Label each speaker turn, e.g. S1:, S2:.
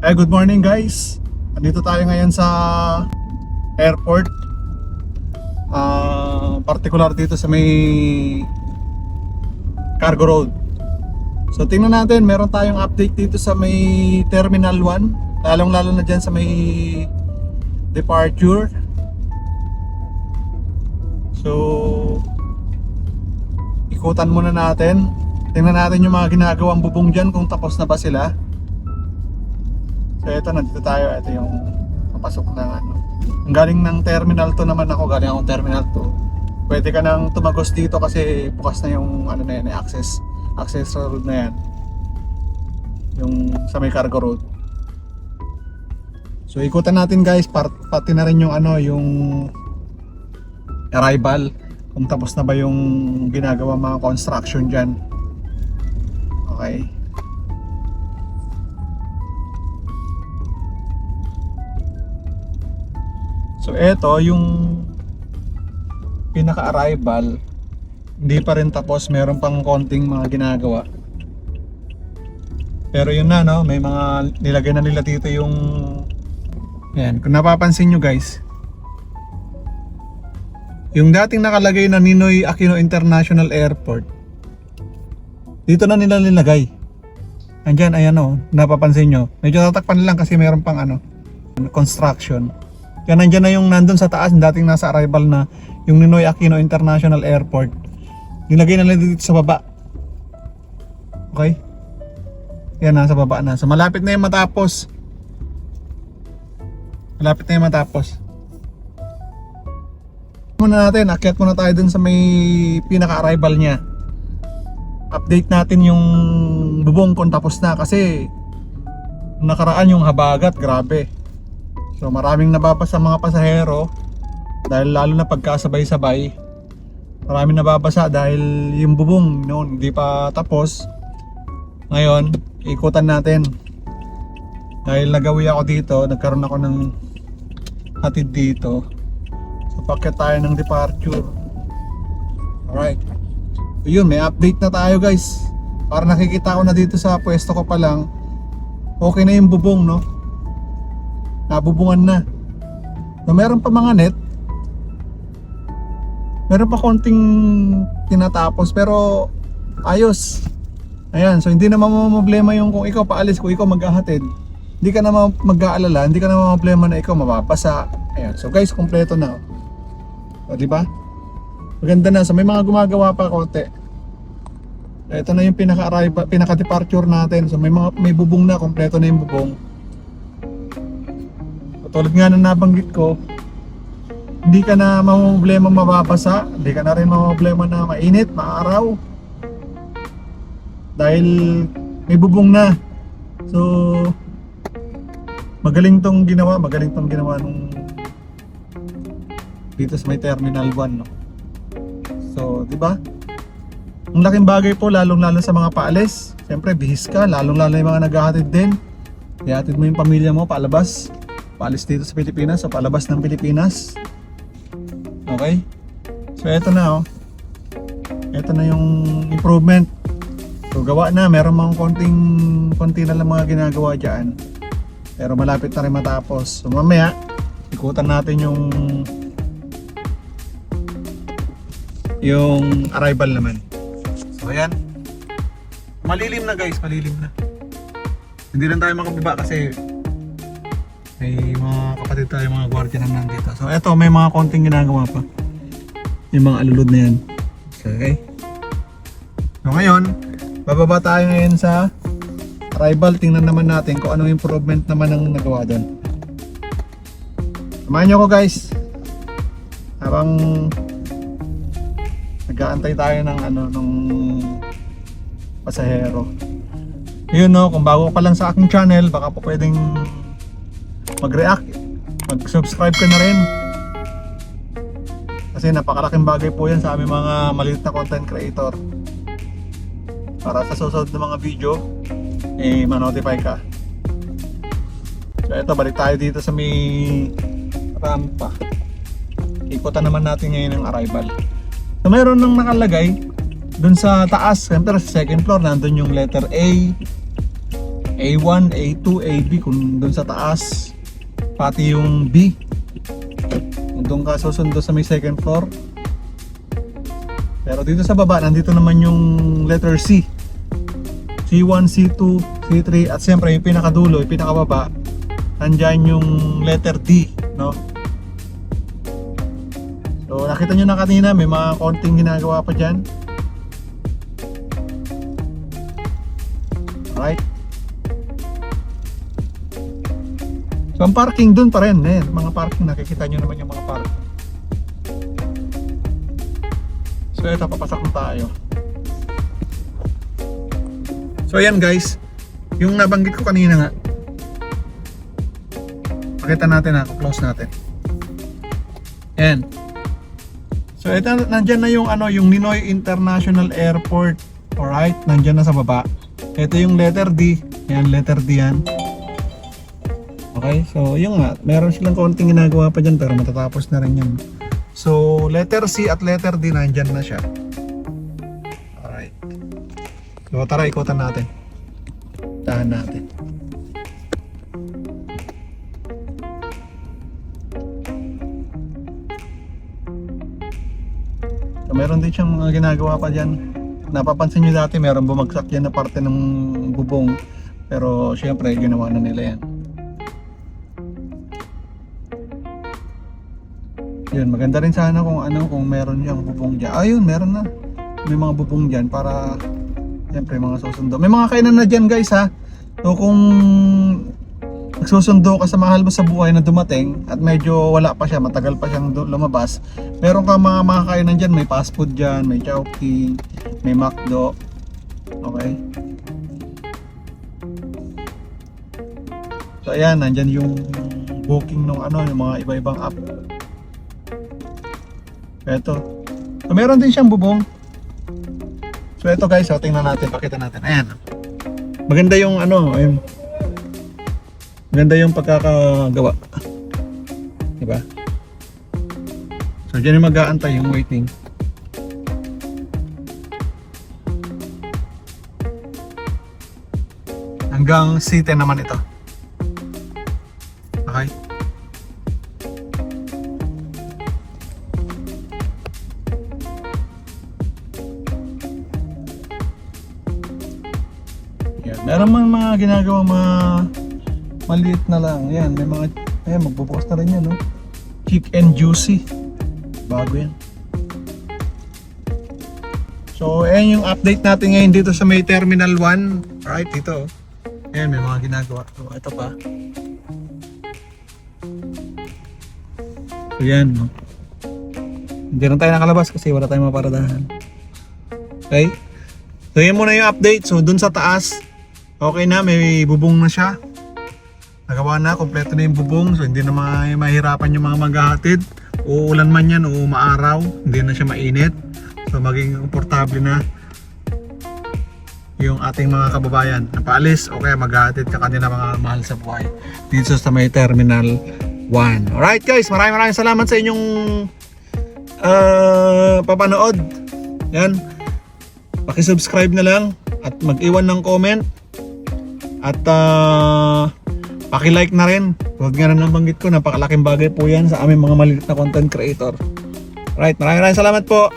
S1: Good morning guys. Andito tayo ngayon sa airport. Particular dito sa may cargo road. So tingnan natin, meron tayong update dito sa may Terminal 1. Lalong-lalo na dyan sa may departure. So ikutan muna natin. Tingnan natin yung mga ginagawang bubong dyan, kung tapos na ba sila. So ito, nandito tayo. Ito yung papasok ng ano. Ang galing ng Terminal 2 naman ako. Galing akong Terminal 2. Pwede ka nang tumagos dito kasi bukas na yung ano na yan, access road na yan. Yung sa may cargo road. So ikutan natin guys, pati na rin yung ano, yung arrival. Kung tapos na ba yung ginagawa mga construction dyan. Okay. So eto yung pinaka-arrival, hindi pa rin tapos, meron pang konting mga ginagawa. Pero yun na, no, may mga nilagay na nila dito yung yan, kung napapansin nyo guys, yung dating nakalagay na Ninoy Aquino International Airport, dito na nila nilagay. Andyan, ayan o, napapansin nyo, medyo tatakpan lang kasi meron pang ano, construction. Kaya nandyan na yung nandun sa taas, dating nasa arrival na yung Ninoy Aquino International Airport. Nilagay na lang dito sa baba. Okay? Yan, nasa baba na. So malapit na yung matapos. Malapit na yung matapos. Muna natin, akyat muna tayo dun sa may pinaka-arrival niya. Update natin yung bubong kung tapos na kasi nakaraan yung habagat, grabe. So maraming nababasa mga pasahero dahil lalo na pagkasabay-sabay. Maraming nababasa dahil yung bubong noon hindi pa tapos. Ngayon, ikutan natin. Dahil nagawi ako dito, nagkaroon ako ng hatid dito. So pakyat tayo ng departure. Alright. So yun, may update na tayo guys. Para nakikita ko na dito sa pwesto ko pa lang, okay na yung bubong, no? Nabubungan na. So, meron pa mga net. Meron pa konting tinatapos pero ayos. Ayan, so hindi na problema yung kung ikaw paalis, kung ikaw maghahatid. Hindi ka na mag-aalala, hindi ka na problema na ikaw mababasa. Ayan, so guys, kompleto na. O, di ba? Maganda na. So may mga gumagawa pa konti. Ito na yung pinaka-departure natin. So may bubong na, kompleto na yung bubong. Tulad nga na nabanggit ko, hindi ka na problema mababasa, hindi ka na rin problema na mainit, maaraw. Dahil may bubong na. So magaling tong ginawa nung dito sa may Terminal 1, no? So, di ba? Ang laking bagay po, lalong-lalo sa mga paalis. Siyempre, bihis ka, lalong-lalo yung mga naghahatid din. Ihatid mo yung pamilya mo palabas. Paalis dito sa Pilipinas, o palabas ng Pilipinas. Okay? So eto na, oh. Eto na yung improvement. So gawa na, meron mga konti na lang mga ginagawa dyan. Pero malapit na rin matapos. So mamaya, ikutan natin yung arrival naman. So ayan. Malilim na guys, malilim na. Hindi lang tayo makababa kasi may mga kapatid tayo, mga gwardiya na nandito. So eto, may mga konting ginagawa pa. Yung mga alulod na yan. Okay. So ngayon, bababa tayo ngayon sa arrival. Tingnan naman natin kung anong improvement naman ang nagawa doon. Samahan nyo ko guys. Habang nag-aantay tayo ng nung pasahero. Yun, no, kung bago pa lang sa aking channel, baka po pwedeng mag-react, mag-subscribe ka na rin. Kasi napakalaking bagay po yan sa aming mga maliit na content creator. Para sa susunod na mga video, ma-notify ka. So eto, balik tayo dito sa may rampa. Ikutan naman natin ngayon ang arrival. So mayroon nang nakalagay dun sa taas, siyempre sa second floor, nandun yung letter A, A1, A2, AB kung doon sa taas, pati yung B kung doon ka susundo sa may second floor. Pero dito sa baba, nandito naman yung letter C, C1, C2, C3, at siyempre yung pinakadulo, yung pinakababa, nandyan yung letter D, no? So nakita nyo na kanina, may mga konting ginagawa pa dyan. Alright. So ang parking dun pa rin, mga parking, nakikita nyo naman yung mga parking. So ito, papasak na tayo. So ayan guys, yung nabanggit ko kanina nga, pakita natin, close natin. Ayan. So ito, nandyan na yung yung Ninoy International Airport. Alright, nandyan na sa baba. Ito yung letter D. Ayan, letter D yan. Okay, so yung nga, meron silang konting ginagawa pa dyan pero matatapos na rin yun. So letter C at letter D nandyan na siya. Alright. So tara, ikutan natin. Tahan natin. So meron din siyang mga ginagawa pa dyan. Napapansin nyo dati meron bumagsak dyan na parte ng bubong. Pero syempre ginawa na nila yan. Yun, maganda rin sana kung meron yung bubong dyan. Ayun, meron na. May mga bubong dyan para siyempre mga susundo. May mga kainan na dyan guys ha. So kung nagsusundo ka sa mahal mo sa buhay na dumating at medyo wala pa siya, matagal pa siyang lumabas, meron ka mga kainan dyan. May fast food dyan, may Chowking, may McDo. Okay. So ayan, nandyan yung booking ng yung mga iba-ibang app. Ito. So meron din siyang bubong. So ito guys, tingnan natin, pakita natin. Ayan. Maganda yung ayun. Maganda yung pagkakagawa. Diba? So diyan yung mag-aantay, yung waiting. Hanggang C10 naman ito. Okay. Meron man mga ginagawa maliit na lang. Ayan, may mga magbubukas na rin yan, no? Chick and Juicy. Bago yan. So, ayan yung update natin ngayon dito sa may Terminal 1. Alright, dito. Ayan, may mga ginagawa. So, ito pa. So, yan, no? Hindi na tayo nakalabas kasi wala tayong maparadahan. Okay? So, yan muna yung update. So, dun sa taas, okay na, may bubong na siya. Nagawa na, kompleto na yung bubong. So hindi na mahirapan yung mga maghahatid. Uulan man yan o maaraw, hindi na siya mainit. So maging komportable na yung ating mga kababayan na paalis o kaya maghahatid ka kanila mga mahal sa buhay dito sa may Terminal 1. Alright guys, maraming salamat sa inyong papanood. Yan, pakisubscribe na lang at mag-iwan ng comment. At paki-like na rin. Huwag nga na nabanggit ko, napakalaking bagay po yan sa aming mga maliit na content creator. Right, maraming salamat po.